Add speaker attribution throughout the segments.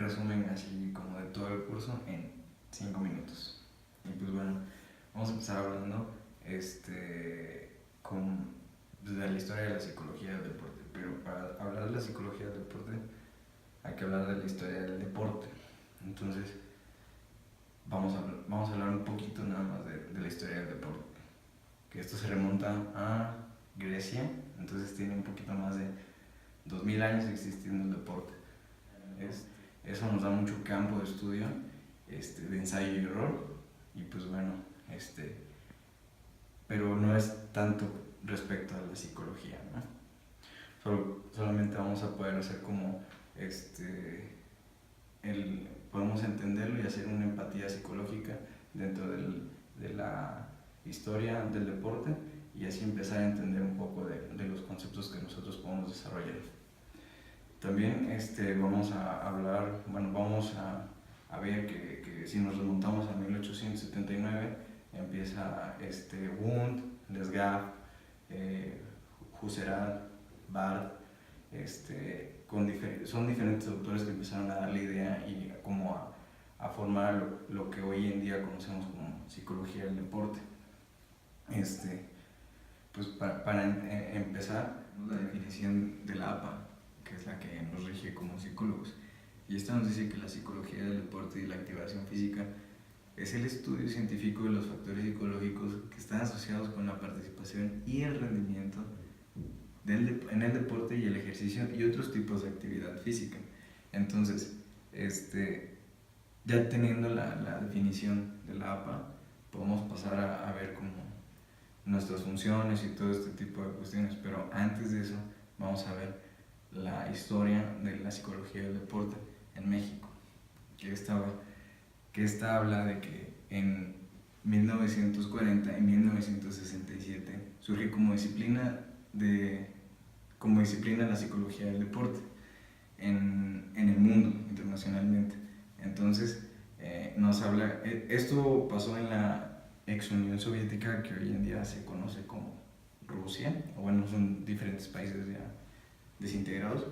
Speaker 1: resumen así como de todo el curso en 5 minutos. Y pues bueno, vamos a empezar hablando con, pues, de la historia de la psicología del deporte. Pero para hablar de la psicología del deporte hay que hablar de la historia del deporte. Entonces vamos a hablar un poquito nada más de la historia del deporte. Que esto se remonta a Grecia, entonces tiene un poquito más de 2000 años existiendo el deporte. Eso nos da mucho campo de estudio, de ensayo y error, y pues bueno, pero no es tanto respecto a la psicología, ¿no? Solamente vamos a poder hacer como, podemos entenderlo y hacer una empatía psicológica dentro de la historia del deporte y así empezar a entender un poco de los conceptos que nosotros podemos desarrollar. También vamos a hablar, bueno, vamos a ver que si nos remontamos a 1879 empieza Wundt, Lesgaf, Husserl, Barth, son diferentes autores que empezaron a dar la idea y como a formar lo que hoy en día conocemos como psicología del deporte. Pues para empezar, la definición de la APA, que es la que nos rige como psicólogos. Y esta nos dice que la psicología del deporte y la activación física es el estudio científico de los factores psicológicos que están asociados con la participación y el rendimiento en el deporte y el ejercicio y otros tipos de actividad física. Entonces, ya teniendo la definición de la APA, podemos pasar a ver como nuestras funciones y todo este tipo de cuestiones, pero antes de eso vamos a ver la historia de la psicología del deporte en México, que esta habla de que en 1940 y 1967 surge como disciplina la psicología del deporte en el mundo internacionalmente. Entonces nos habla, esto pasó en la ex Unión Soviética, que hoy en día se conoce como Rusia, o bueno, son diferentes países ya desintegrados.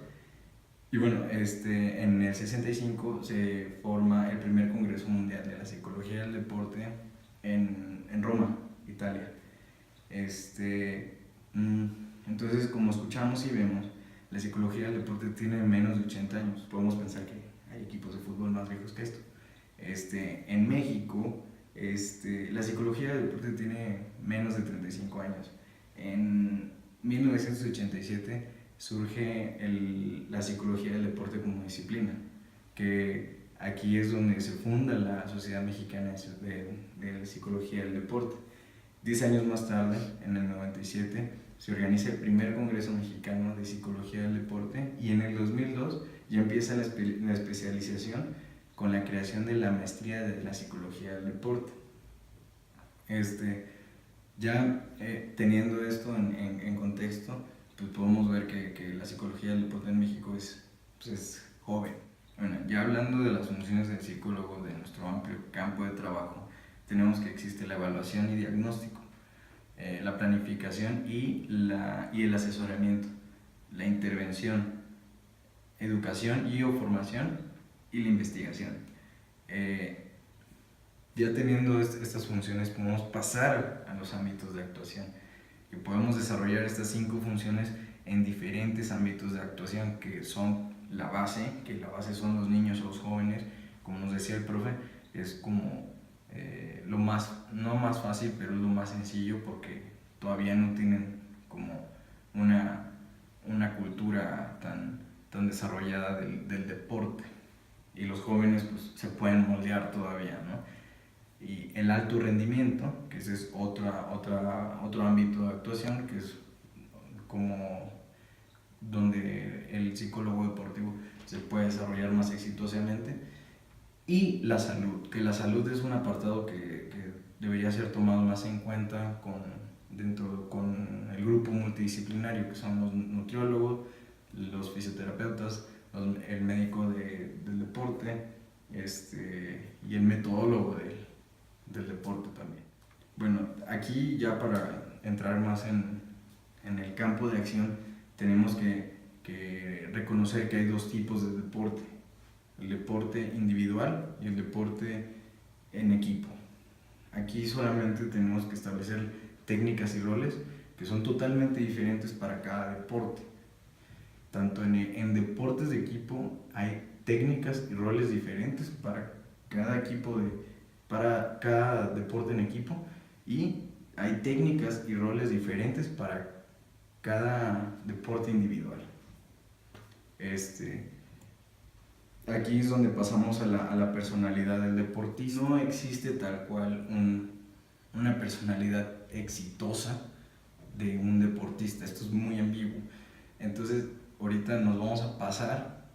Speaker 1: Y bueno, en el 65 se forma el primer Congreso Mundial de la Psicología del Deporte en Roma, Italia. Entonces, como escuchamos y vemos, la psicología del deporte tiene menos de 80 años. Podemos pensar que hay equipos de fútbol más viejos que esto. En México, la psicología del deporte tiene menos de 35 años. En 1987 surge la psicología del deporte como disciplina, que aquí es donde se funda la Sociedad Mexicana de Psicología del Deporte. 10 años más tarde, en el 97, se organiza el primer Congreso Mexicano de Psicología del Deporte y en el 2002 ya empieza la especialización con la creación de la maestría de la psicología del deporte. Teniendo esto en contexto, pues podemos ver que la psicología del deporte en México es joven. Bueno, ya hablando de las funciones del psicólogo, de nuestro amplio campo de trabajo, tenemos que existe la evaluación y diagnóstico, la planificación y el asesoramiento, la intervención, educación y o formación y la investigación. Ya teniendo estas funciones podemos pasar a los ámbitos de actuación y podemos desarrollar estas 5 funciones en diferentes ámbitos de actuación que son la base, que la base son los niños o los jóvenes, como nos decía el profe, es como lo más, no más fácil, pero lo más sencillo porque todavía no tienen como una cultura tan desarrollada del deporte y los jóvenes pues se pueden moldear todavía, ¿no? Y el alto rendimiento, que ese es otro ámbito de actuación, que es como donde el psicólogo deportivo se puede desarrollar más exitosamente, y la salud, que la salud es un apartado que debería ser tomado más en cuenta con el grupo multidisciplinario, que son los nutriólogos, los fisioterapeutas, el médico del deporte, y el metodólogo del deporte también. Bueno, aquí ya para entrar más en el campo de acción, tenemos que reconocer que hay 2 tipos de deporte. el deporte individual y el deporte en equipo. Aquí solamente tenemos que establecer técnicas y roles que son totalmente diferentes para cada deporte. Tanto en deportes de equipo hay técnicas y roles diferentes para para cada deporte en equipo, y hay técnicas y roles diferentes para cada deporte individual. Aquí es donde pasamos a la personalidad del deportista. No existe tal cual una personalidad exitosa de un deportista. Esto es muy ambiguo. Entonces, ahorita nos vamos a pasar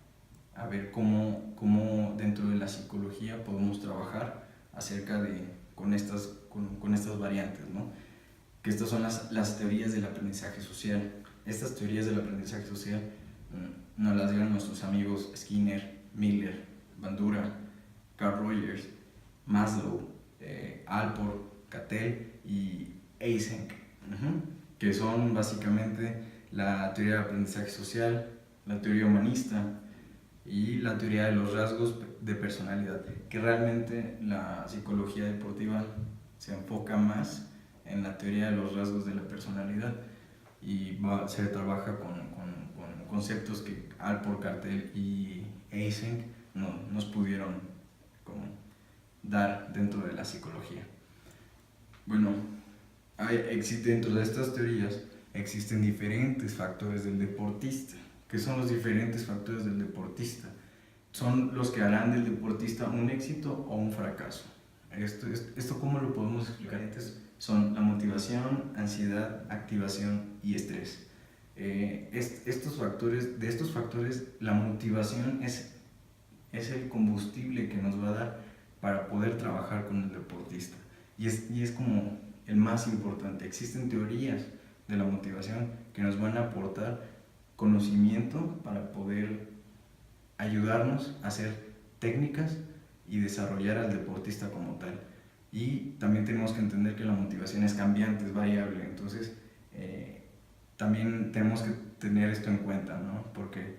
Speaker 1: a ver cómo dentro de la psicología podemos trabajar acerca de con estas variantes, ¿no? Que estas son las teorías del aprendizaje social. Estas teorías del aprendizaje social nos las dieron nuestros amigos Skinner, Miller, Bandura, Carl Rogers, Maslow, Alport, Cattell y Eysenck, que son básicamente la teoría del aprendizaje social, la teoría humanista y la teoría de los rasgos de personalidad, que realmente la psicología deportiva se enfoca más en la teoría de los rasgos de la personalidad y se trabaja con conceptos que Alport, Cattell y Eysenck nos pudieron como dar dentro de la psicología. Bueno, dentro de estas teorías existen diferentes factores del deportista. ¿Qué son los diferentes factores del deportista? Son los que harán del deportista un éxito o un fracaso. ¿Esto cómo lo podemos explicar? Son la motivación, ansiedad, activación y estrés. De estos factores, la motivación es el combustible que nos va a dar para poder trabajar con el deportista. Y es como el más importante. Existen teorías de la motivación que nos van a aportar conocimiento para poder ayudarnos a hacer técnicas y desarrollar al deportista como tal. Y también tenemos que entender que la motivación es cambiante, es variable. Entonces, también tenemos que tener esto en cuenta, ¿no? Porque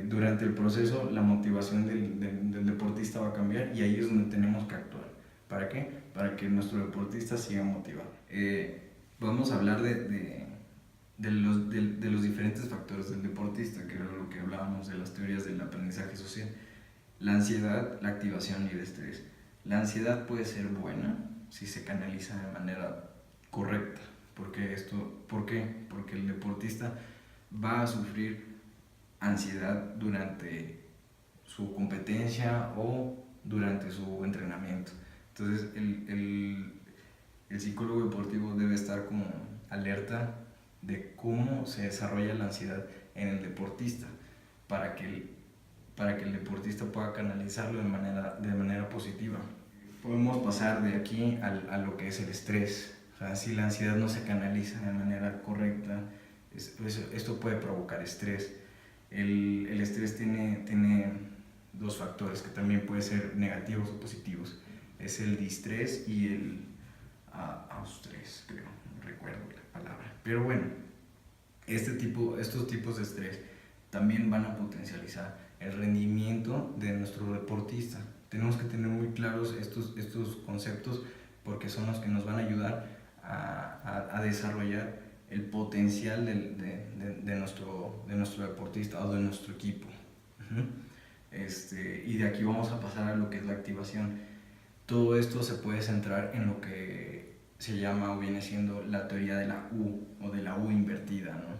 Speaker 1: durante el proceso la motivación del deportista va a cambiar, y ahí es donde tenemos que actuar. ¿Para qué? Para que nuestro deportista siga motivado. Vamos a hablar de los diferentes factores del deportista, que era lo que hablábamos de las teorías del aprendizaje social. La ansiedad, la activación y el estrés. La ansiedad puede ser buena si se canaliza de manera correcta. ¿Por qué? Porque el deportista va a sufrir ansiedad durante su competencia o durante su entrenamiento. Entonces el psicólogo deportivo debe estar como alerta de cómo se desarrolla la ansiedad en el deportista para que el deportista pueda canalizarlo de manera positiva. Podemos pasar de aquí a lo que es el estrés. O sea, si la ansiedad no se canaliza de manera correcta, esto puede provocar estrés. El estrés tiene dos factores que también pueden ser negativos o positivos. Es el distrés y el austrés, creo, no recuerdo la palabra. Pero bueno, estos tipos de estrés también van a potencializar el rendimiento de nuestro deportista. Tenemos que tener muy claros estos conceptos, porque son los que nos van a ayudar a desarrollar el potencial de nuestro deportista o de nuestro equipo. Y de aquí vamos a pasar a lo que es la activación. Todo esto se puede centrar en lo que se llama o viene siendo la teoría de la U o de la U invertida, ¿no?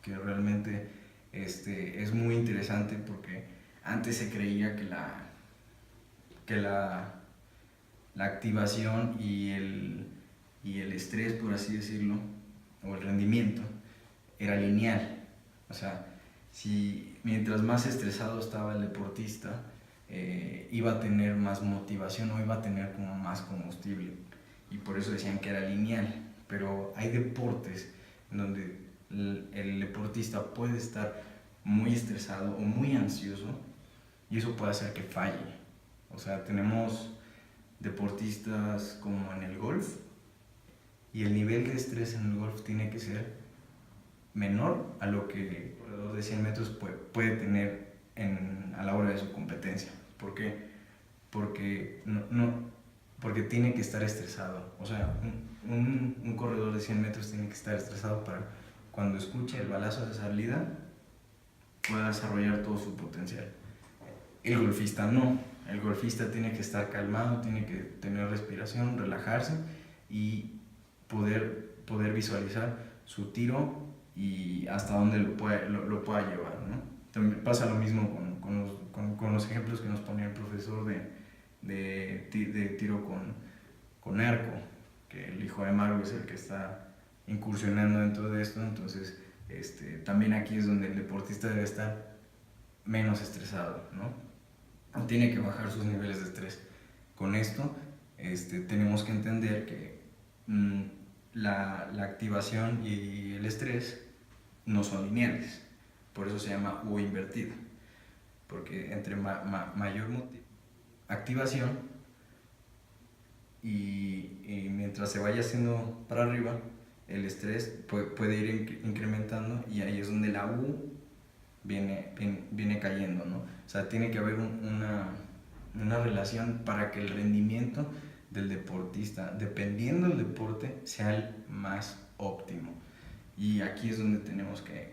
Speaker 1: Que realmente es muy interesante, porque antes se creía que la activación y el estrés, por así decirlo, o el rendimiento, era lineal. O sea, si mientras más estresado estaba el deportista, iba a tener más motivación o iba a tener como más combustible, y por eso decían que era lineal. Pero hay deportes en donde el deportista puede estar muy estresado o muy ansioso, y eso puede hacer que falle. O sea, tenemos deportistas como en el golf, y el nivel de estrés en el golf tiene que ser menor a lo que un corredor de 100 metros puede tener a la hora de su competencia. ¿Por qué? Porque tiene que estar estresado. O sea, un corredor de 100 metros tiene que estar estresado para cuando escuche el balazo de salida pueda desarrollar todo su potencial. El golfista no. El golfista tiene que estar calmado, tiene que tener respiración, relajarse y poder visualizar su tiro y hasta dónde lo pueda llevar, ¿no? También pasa lo mismo con los ejemplos que nos ponía el profesor de tiro con arco, que el hijo de Maru es el que está incursionando dentro de esto. Entonces también aquí es donde el deportista debe estar menos estresado, ¿no? Tiene que bajar sus niveles de estrés. Con esto tenemos que entender que la activación y el estrés no son lineales, por eso se llama U invertida, porque entre mayor activación y mientras se vaya haciendo para arriba, el estrés puede ir incrementando, y ahí es donde la U viene cayendo, ¿no? O sea, tiene que haber una relación para que el rendimiento del deportista, dependiendo del deporte, sea el más óptimo. Y aquí es donde tenemos que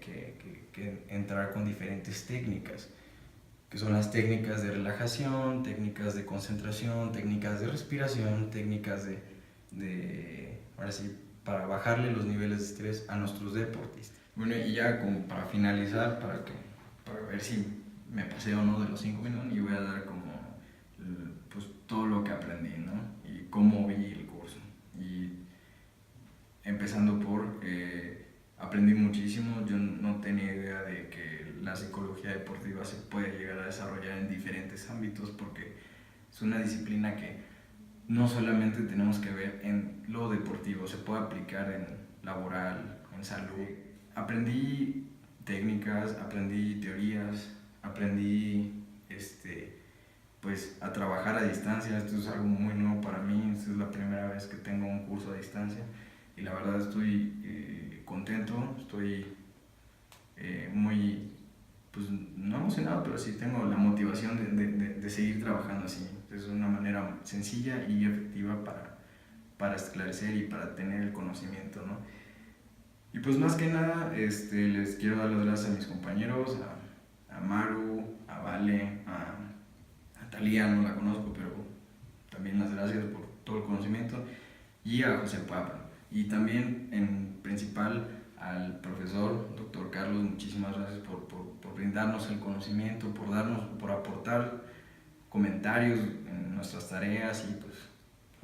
Speaker 1: entrar con diferentes técnicas, que son las técnicas de relajación, técnicas de concentración, técnicas de respiración, técnicas ahora sí, para bajarle los niveles de estrés a nuestros deportistas. Bueno, y ya como para finalizar, para ver si me pasé o no de los 5 minutos, y voy a dar como pues todo lo que aprendí, ¿no? Y cómo vi el curso. Y empezando por, aprendí muchísimo. Yo no tenía idea de que la psicología deportiva se puede llegar a desarrollar en diferentes ámbitos, porque es una disciplina que no solamente tenemos que ver en lo deportivo, se puede aplicar en laboral, en salud. Aprendí técnicas, aprendí teorías, aprendí pues a trabajar a distancia. Esto es algo muy nuevo para mí. Esta es la primera vez que tengo un curso a distancia y la verdad estoy contento, estoy muy, pues no emocionado, pero sí tengo la motivación de seguir trabajando así. Es una manera sencilla y efectiva para esclarecer y para tener el conocimiento, ¿no? Y pues más que nada les quiero dar las gracias a mis compañeros, a Maru, a Vale, a Talía, no la conozco, pero también las gracias por todo el conocimiento, y a José Pablo. Y también en principal al profesor, doctor Carlos, muchísimas gracias por brindarnos el conocimiento, por aportar comentarios en nuestras tareas, y pues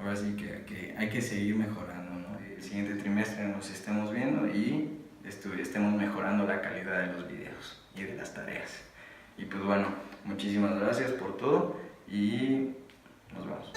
Speaker 1: ahora sí que hay que seguir mejorando, ¿no? El siguiente trimestre nos estemos viendo y estemos mejorando la calidad de los videos y de las tareas. Y pues bueno, muchísimas gracias por todo y nos vemos.